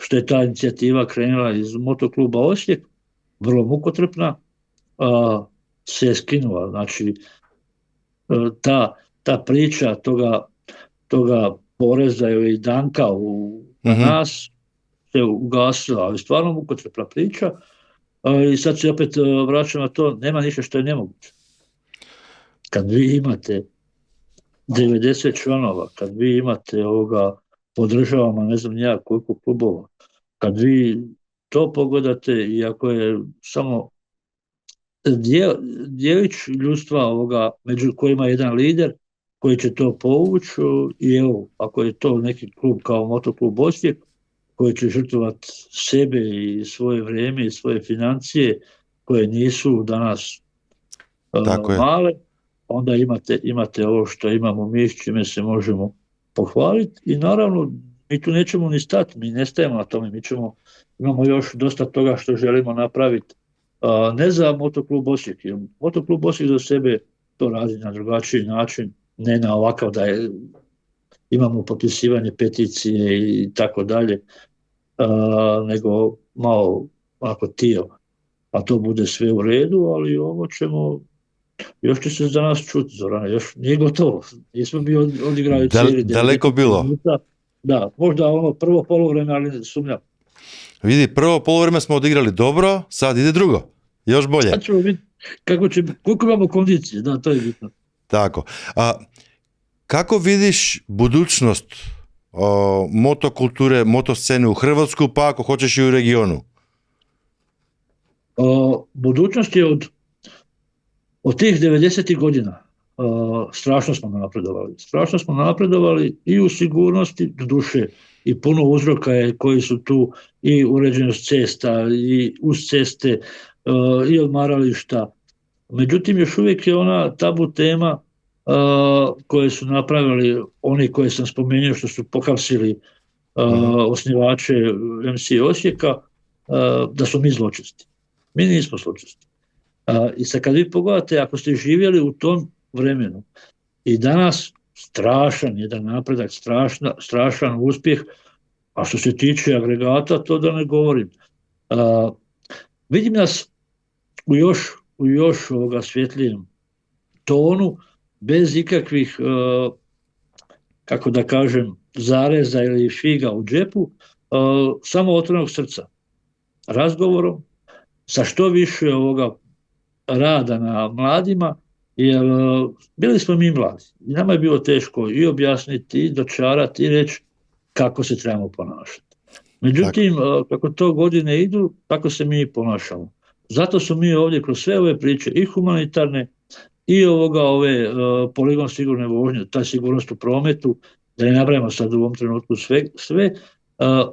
što je ta inicijativa krenula iz motokluba Osijek, vrlo mukotrpna, se je skinula. Znači, ta priča toga poreza ili danka na nas se ugasila, ali stvarno mukotrpna priča. I sad se opet vraćam na to, nema ništa što je nemoguće. Kad vi imate 90 članova, kad vi imate po državama, ne znam nijak koliko klubova, kad vi to pogledate, i ako je samo djelić ljudstva među kojima je jedan lider koji će to povući, i evo, ako je to neki klub kao Motoklub Osijek, koji će žrtvovati sebe i svoje vrijeme i svoje financije, koje nisu danas male, onda imate ovo što imamo mi, s čime se možemo pohvaliti, i naravno mi tu nećemo ni stati, mi ne stajemo na tome, imamo još dosta toga što želimo napraviti, ne za Motoklub Osijek, jer Motoklub Osijek za sebe to radi na drugačiji način, ne na ovakav da imamo potpisivanje peticije i tako dalje, nego malo onako tijelo, pa to bude sve u redu, ali ovo još će se za nas čuti, Zorane, još nije gotovo, nismo mi odigrali cijeli. Daleko bilo. Da, možda prvo poluvreme, ali sumnjam. Vidi, prvo poluvreme smo odigrali dobro, sad ide drugo, još bolje. Sad ćemo vidjeti koliko imamo kondicije, da, to je bitno. Tako, kako vidiš budućnost motokulture, motoscene u Hrvatsku, pa ako hoćeš i u regionu? Budućnost je od tih 90. godina, strašno smo napredovali. Strašno smo napredovali i u sigurnosti, doduše, i puno uzroka je koji su tu, i uređenost cesta, i uz ceste, i odmarališta. Međutim, još uvijek je ona tabu tema koje su napravili oni koje sam spomenuo, što su pohapsili osnivače MC Osijeka, da smo mi zločesti. Mi nismo zločesti. I sad kad vi pogledate, ako ste živjeli u tom vremenu i danas strašan jedan napredak, strašan uspjeh, a što se tiče agregata, to da ne govorim. Vidim nas u još svjetlijem tonu, bez ikakvih, kako da kažem, zareza ili figa u džepu, samo otvorenog srca. Razgovorom, sa što više rada na mladima, jer bili smo mi mladi. I nama je bilo teško i objasniti, i dočarati, i reći kako se trebamo ponašati. Međutim, kako to godine idu, tako se mi ponašamo. Zato su mi ovdje kroz sve ove priče, i humanitarne, i ove poligon sigurne vožnje, ta sigurnost u prometu, da ne nabrajamo sad u ovom trenutku sve,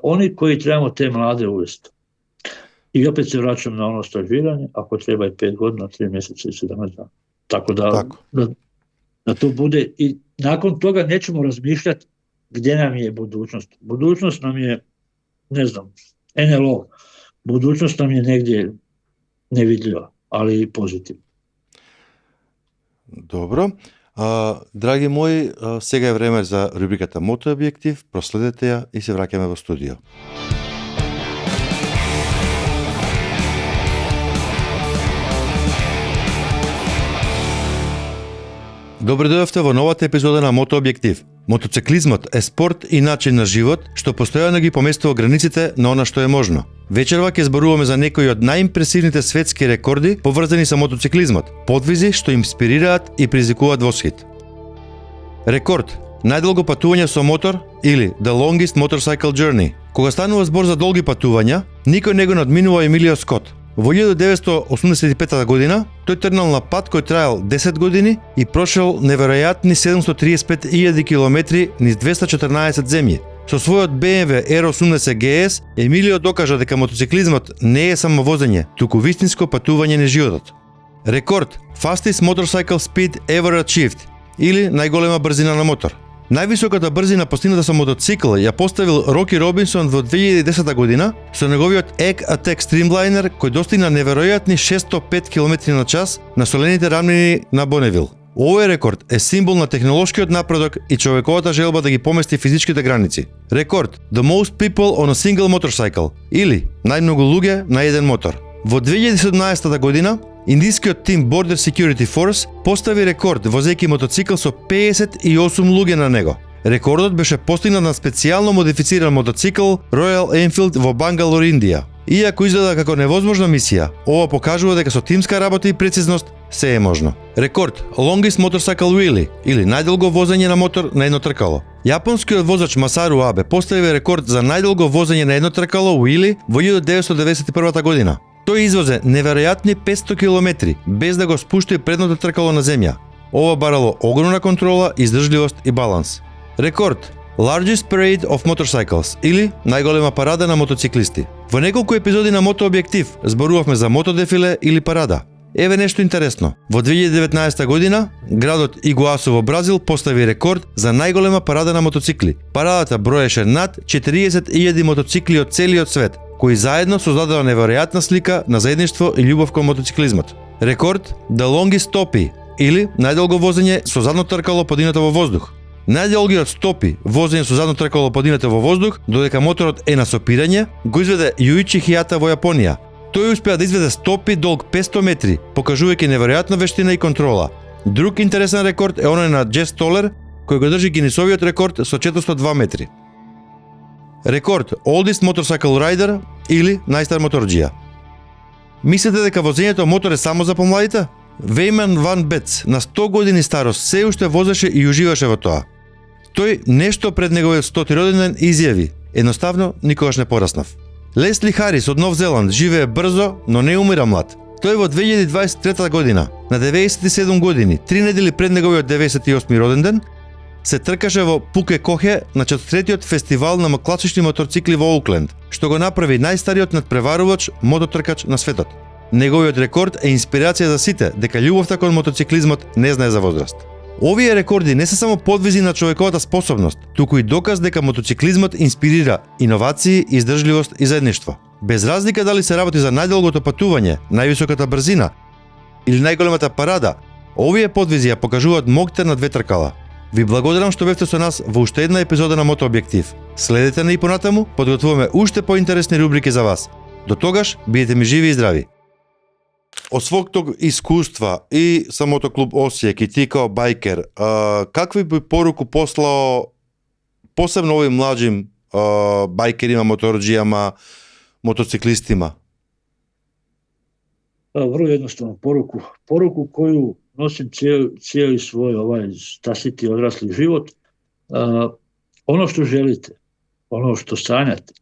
oni koji trebamo te mlade uvesti. I opet se vraćam na ono stažiranje, ako treba i 5 godina, 3 mjeseca i 17 dana. Tako da to bude, i nakon toga nećemo razmišljati gdje nam je budućnost. Budućnost nam je, ne znam, NLO. Budućnost nam je negdje nevidljiva, ali pozitivna. Добро. Драги мои, сега е време за рубриката Мотообјектив. Проследете ја и се враќаме во студио. Добре дојдовте во новата епизода на Мотообјектив. Мотоциклизмот е спорт и начин на живот што постојано ги поместува границите на она што е можно. Вечерва ќе зборуваме за некои од најимпресивните светски рекорди поврзани со мотоциклизмот, подвизи што инспирираат и предизвикуваат восхит. Рекорд: најдолго патување со мотор или The Longest Motorcycle Journey. Кога станува збор за долги патувања, никој не го надминува Емилио Скот. Во 1985 година тој тргнал на пат кој траел 10 години и прошел неверојатни 735.000 километри низ 214 земји. Со својот BMW R80 GS, Емилио докажа дека мотоциклизмот не е само возење, туку вистинско патување низ животот. Рекорд: Fastest Motorcycle Speed Ever Achieved, или најголема брзина на мотор. Највисоката брзина постигната со мотоцикл ја поставил Роки Робинсон во 2010 година со неговиот Egg Attack Streamliner, кој достигна неверојатни 605 км на час на солените рамнини на Боневил. Овој рекорд е символ на технолошкиот напредок и човековата желба да ги помести физичките граници. Рекорд: The most people on a single motorcycle, или најмногу луѓе на еден мотор. Во 2017 година индискиот тим Border Security Force постави рекорд возејќи мотоцикл со 58 луѓе на него. Рекордот беше постигнат на специјално модифициран мотоцикл Royal Enfield во Бангалор, Индија. Иако изгледа како невозможна мисија, ова покажува дека со тимска работа и прецизност се е можно. Рекорд: Longest Motorcycle Wheelie, или најдолго возење на мотор на едно тркало. Јапонскиот возач Масару Абе постави рекорд за најдолго возење на едно тркало wheelie во 1991 година. Тој извозе неверојатни 500 километри без да го спушти предното тркало на земја. Ова барало огромна контрола, издржливост и баланс. Рекорд: Largest Parade of Motorcycles, или најголема парада на мотоциклисти. Во неколку епизоди на Мотообјектив зборувавме за мотодефиле или парада. Еве нешто интересно. Во 2019 година градот Игуасу во Бразил постави рекорд за најголема парада на мотоцикли. Парадата броеше над 40.000 мотоцикли од целиот свет, кои заедно создадоа неверојатна слика на заедништво и љубов кон мотоциклизмот. Рекорд: The Longest Stoppi, или најдолго возење со задно тркало подигнато во воздух. Најдолгиот стопи возење со задно тркало подигнато во воздух, додека моторот е на сопирање, го изведе Јуичи Хијата во Јапонија. Тој успеа да изведе стопи долг 500 метри, покажувајќи неверојатна вештина и контрола. Друг интересен рекорд е оној на Джес Толер, кој го држи Гинисовиот рекорд со 402 метри. Рекорд: Oldest Motorcycle Rider, или најстар моторџија. Мислите дека возењето мотор е само за помладите? Вејман Ван Бец на 100 години старост се уште возеше и уживаше во тоа. Тој нешто пред неговиот 100-ти роденден изјави: едноставно никогаш не пораснав. Лесли Харис од Нов Зеланд живее брзо, но не умира млад. Тој во 2023 година, на 97 години, 3 недели пред неговиот 98 роден ден, се тркаше во Пуке Кохе на 4-тиот фестивал на класични моторцикли во Оукленд, што го направи најстариот надпреварувач мототркач на светот. Неговиот рекорд е инспирација за сите, дека љубовта кон мотоциклизмот не знае за возраст. Овие рекорди не се само подвизи на човековата способност, туку и доказ дека мотоциклизмот инспирира иновации, издржливост и заедништво. Без разлика дали се работи за најдолгото патување, највисоката брзина или најголемата парада, овие подвизи ја покажуваат моќта на две тркала. Ви благодарам што бевте со нас во уште една епизода на Мотообјектив. Следете не и понатаму, подготвуваме уште поинтересни рубрики за вас. До тогаш, бидете ми живи и здрави. Од своето искуства и самото клуб Осијек и ти као байкер, какви би поруку послао посебно овим млаđim байкерима, моторџијама, мотоциклистима? Vrlo jednostavnu poruku. Poruku koju nosim cijeli svoj stasiti odrasli život. Ono što želite, ono što sanjate,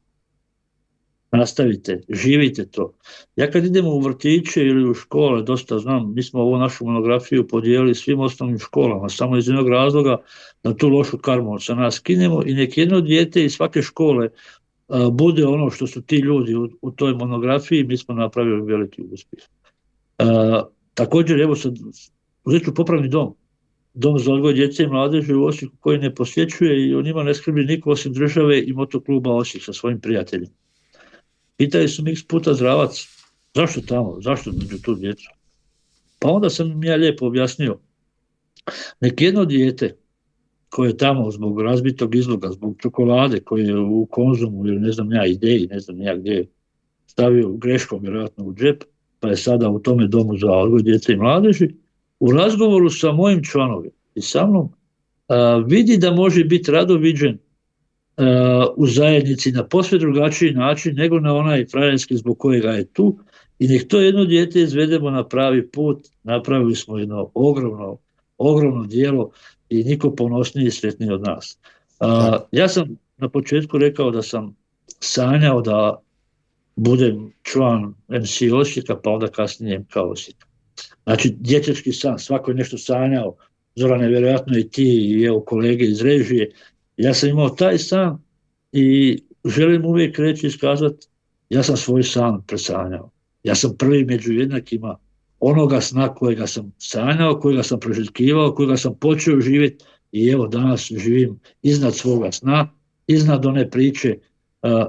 nastavite, živite to. Ja kad idemo u vrtiće ili u škole, dosta znam, mi smo ovu našu monografiju podijelili svim osnovnim školama, samo iz jednog razloga da tu lošu karmu sa nas skinemo i nek jedno dijete iz svake škole bude ono što su ti ljudi u toj monografiji, mi smo napravili veliki uspjeh. Također, evo sad, uzet ću popravni dom za odgoj djece i mladeži u Osijeku koji ne posjećuje i o njima ne skrbi niko osim države i motokluba Osijek sa svojim prijateljima. Pitali su mi x puta Zdravac, zašto tamo, zašto među tu djecu? Pa onda sam im ja lijepo objasnio, nek jedno dijete koje je tamo zbog razbitog izloga, zbog čokolade koje je u Konzumu ili ne znam ja ideji, ne znam ja gdje je stavio greškom vjerojatno u džep, pa je sada u tome domu za odgoj djece i mladeži, u razgovoru sa mojim članovima i sa mnom vidi da može biti rado viđen u zajednici na posve drugačiji način nego na onaj frajerski zbog kojega je tu i nek to jedno dijete izvedemo na pravi put, napravili smo jedno ogromno djelo i niko ponosniji i sretniji od nas. Ja sam na početku rekao da sam sanjao da budem član MC Osijeka, pa onda kasnije MK Osijeka. Znači, dječački san, svako je nešto sanjao, Zorane, vjerojatno i ti i evo kolege iz režije. Ja sam imao taj san i želim uvijek reći i iskazati, ja sam svoj san presanjao. Ja sam prvi među jednakima onoga sna kojega sam sanjao, kojega sam proželjkivao, kojega sam počeo živjeti i evo danas živim iznad svoga sna, iznad one priče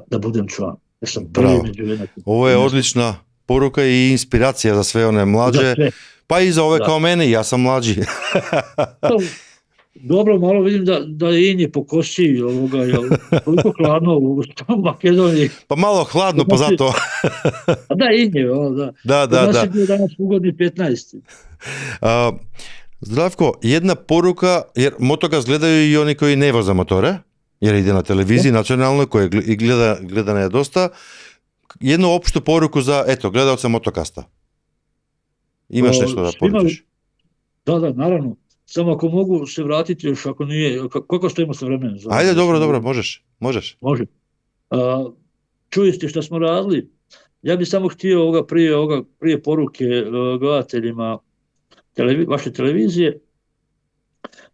da budem član. Ja sam prvi među jednakima. Ovo je odlična poruka i inspiracija za sve one mlađe, pa i za ove kao mene, ja sam mlađi. Dobro, malo vidim da je inje po kosi koliko hladno u Makedoniji. Pa malo hladno, pa zato. A da, inje, da. Da. Nas je bio danas ugodni 15. Zdravko, jedna poruka, jer Motokast gledaju i oni koji ne voze motore, jer ide na televiziji nacionalnoj, koje i gledana je dosta. Jednu opštu poruku za, gledalca Motokasta. Imaš nešto da poručiš? Da, naravno. Samo ako mogu se vratiti još, ako nije, koliko stojimo sa vremenom? Ajde, dobro, možeš. Može. Čuli ste šta smo radili? Ja bih samo htio prije poruke gledateljima vaše televizije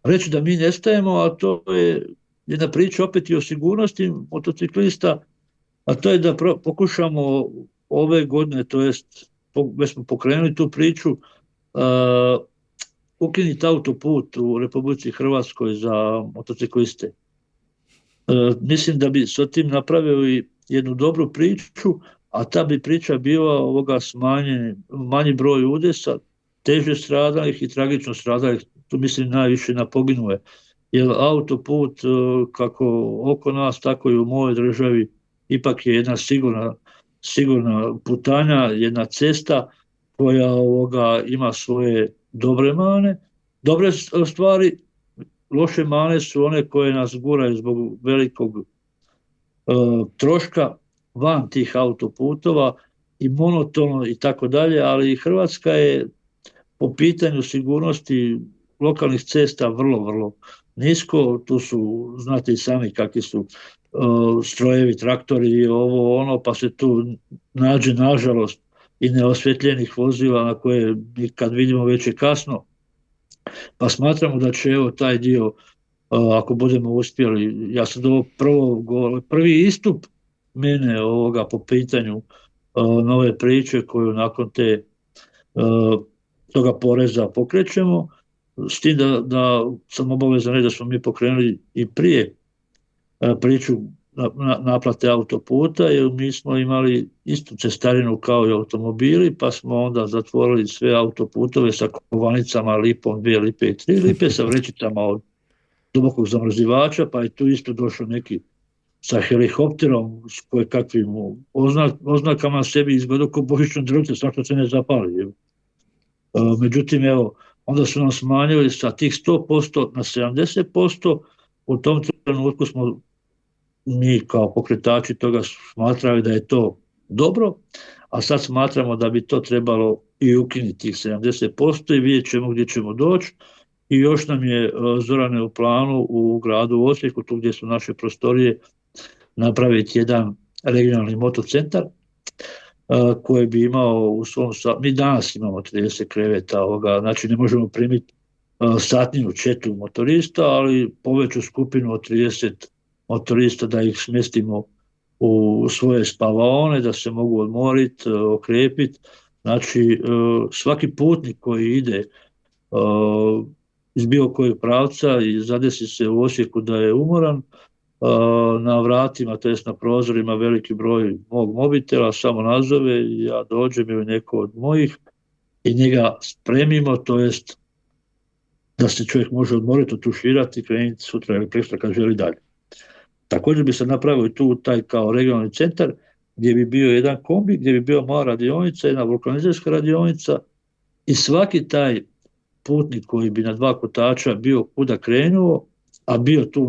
reći da mi nestajemo, a to je jedna priča opet i o sigurnosti motociklista, a to je da pokušamo ove godine, to jest već smo pokrenuli tu priču, ukinuti autoput u Republici Hrvatskoj za motocikliste. Mislim da bi s tim napravili jednu dobru priču, a ta bi priča bila manji broj udesa, teže stradalih i tragično stradalih, tu mislim najviše na poginule. Jer autoput kako oko nas, tako i u mojoj državi, ipak je jedna sigurna putanja, jedna cesta koja ima svoje dobre mane. Dobre stvari, loše mane su one koje nas guraju zbog velikog troška van tih autoputova i monotono i tako dalje, ali Hrvatska je po pitanju sigurnosti lokalnih cesta vrlo nisko. Tu su, znate i sami kakvi su strojevi, traktori, pa se tu nađe nažalost i neosvjetljenih vozila na koje kad vidimo već je kasno. Pa smatramo da će evo taj dio, ako budemo uspjeli, ja sam ovo prvi istup mene ovoga po pitanju nove priče koju nakon toga poreza pokrećemo, s tim da sam obavezan reći da smo mi pokrenuli i prije priču naplate autoputa, jer mi smo imali istu cestarinu kao i automobili, pa smo onda zatvorili sve autoputove sa kovanicama lipom, 2 lipe i 3 lipe, sa vrećicama od dubokog zamrzivača, pa je tu isto došao neki sa helikopterom s kakvim oznakama sebi izgledao kao božićno drvce, svakako se ne zapali. Međutim, evo, onda su nam smanjili sa tih 100% na 70%, u tom trenutku smo mi kao pokretači toga smatrali da je to dobro, a sad smatramo da bi to trebalo i ukinuti tih 70% i vidjet ćemo gdje ćemo doći. I još nam je, Zorane, u planu u gradu Osijeku, tu gdje su naše prostorije, napraviti jedan regionalni motocentar koji bi imao u svom... Mi danas imamo 30 kreveta, znači ne možemo primiti satniju četu motorista, ali poveću skupinu od 30 motorista da ih smjestimo u svoje spavaone, da se mogu odmoriti, okrepiti. Znači, svaki putnik koji ide iz bilo kojeg pravca i zadesi se u Osijeku da je umoran, na vratima, to jest na prozorima veliki broj mog mobitela, samo nazove i ja dođem ili neko od mojih i njega spremimo, to jest da se čovjek može odmoriti, otuširati i krenuti sutra ili prekosutra kad želi dalje. Također bi se napravio tu taj kao regionalni centar gdje bi bio jedan kombi, gdje bi bio moja radionica, jedna vulkanizerska radionica i svaki taj putnik koji bi na 2 kotača bio kuda krenuo, a bio tu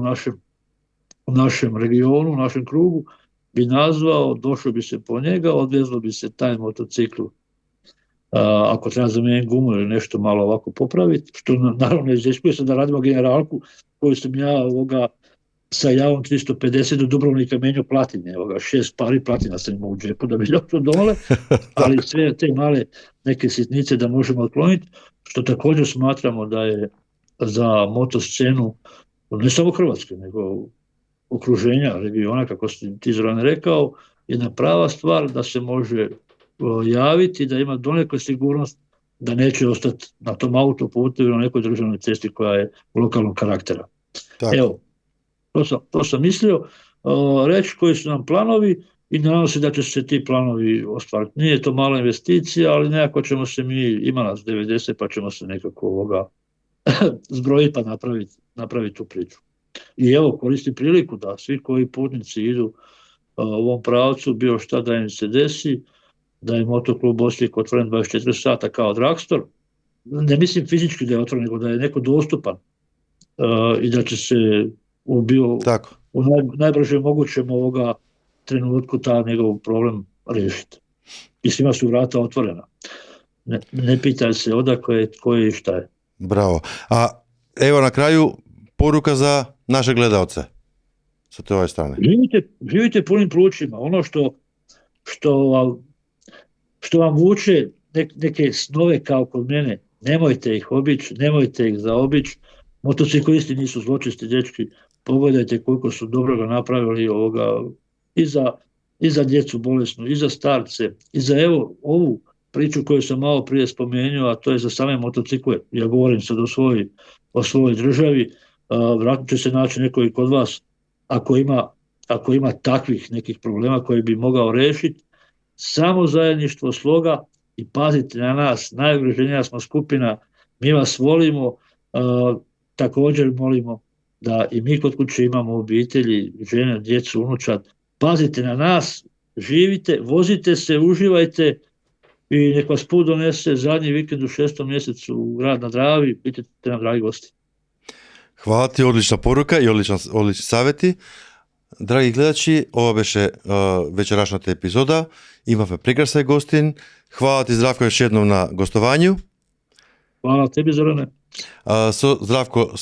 u našem regionu, u našem krugu, bi nazvao, došlo bi se po njega, odvezlo bi se taj motocikl. Ako treba zamijeniti gumu ili nešto malo ovako popraviti, što naravno ne iziskuje se da radimo generalku koju sam ja sa javom 350 do Dubrovnika menio platine, 6 pari platina sam imao u džepu da bi došlo dole, ali sve te male neke sitnice da možemo otkloniti, što također smatramo da je za motoscenu, ne samo Hrvatske, nego okruženja, regiona, kako si ti, Zorane, rekao, jedna prava stvar da se može javiti, da ima donekle sigurnost da neće ostati na tom autoputu ili na nekoj državnoj cesti koja je lokalnog karaktera. Tako. Evo, to sam mislio reći koji su nam planovi i nadam se da će se ti planovi ostvariti. Nije to mala investicija, ali nekako ćemo se ima nas 90 pa ćemo se nekako zbrojiti pa napraviti tu priču. I evo, koristim priliku da svi koji putnici idu u ovom pravcu, bilo šta da im se desi, da je Motoklub Osijek otvoren 24 sata kao drugstore. Ne mislim fizički da je otvoren, nego da je neko dostupan i da će se u najbržem mogućem trenutku ta njegov problem riješiti. I svima su vrata otvorena. Ne pitaj se odakle je, tko je i šta je. Bravo. A evo na kraju poruka za naše gledalce sa te ove strane. Živite punim plućima. Ono što vam vuče neke snove kao kod mene, nemojte ih obići, nemojte ih zaobići. Motociklisti nisu zločesti dečki, pogledajte koliko su dobroga napravili i za djecu bolesnu, i za starce, i za evo ovu priču koju sam malo prije spomenuo, a to je za same motocikle. Ja govorim sad o svojoj državi, vratno će se naći neko i kod vas ako ima takvih nekih problema koje bi mogao riješiti. Samo zajedništvo, sloga i pazite na nas, najugroženija smo skupina, mi vas volimo, također molimo da i mi kod kuće imamo obitelji, žene, djecu, unučad, pazite na nas, živite, vozite se, uživajte i nek vas put donese zadnji vikend u 6. mjesecu u grad na Dravi, budite nam dragi gosti. Hvala ti, odlična poruka i odlični savjeti. Dragi gledači, ovo беше večerašnjата epizoda. Imаме прекрасен гостин. Hvala ti, Zdravko, još jednom na gostovanju. Hvala tebi, Zorane. Zdravko,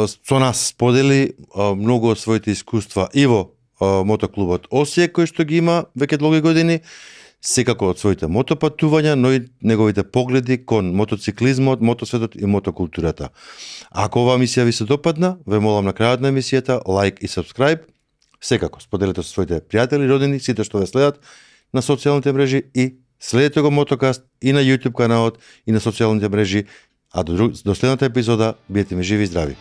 со нас сподели многу од своите искуства и во мотоклубот Осијек, кој што ги има веќе долги години, секако од своите мотопатувања, но и неговите погледи кон мотоциклизмот, мотосветот и мотокултурата. Ако оваа емисија ви се допадна, ве молам на крајот на емисијата лайк и subscribe. Секако споделете со своите пријатели, родини, сите што ве следат на социјалните мрежи и следете го Мотокаст и на YouTube каналот и на социјалните мрежи, а до следната епизода бидете ми живи и здрави.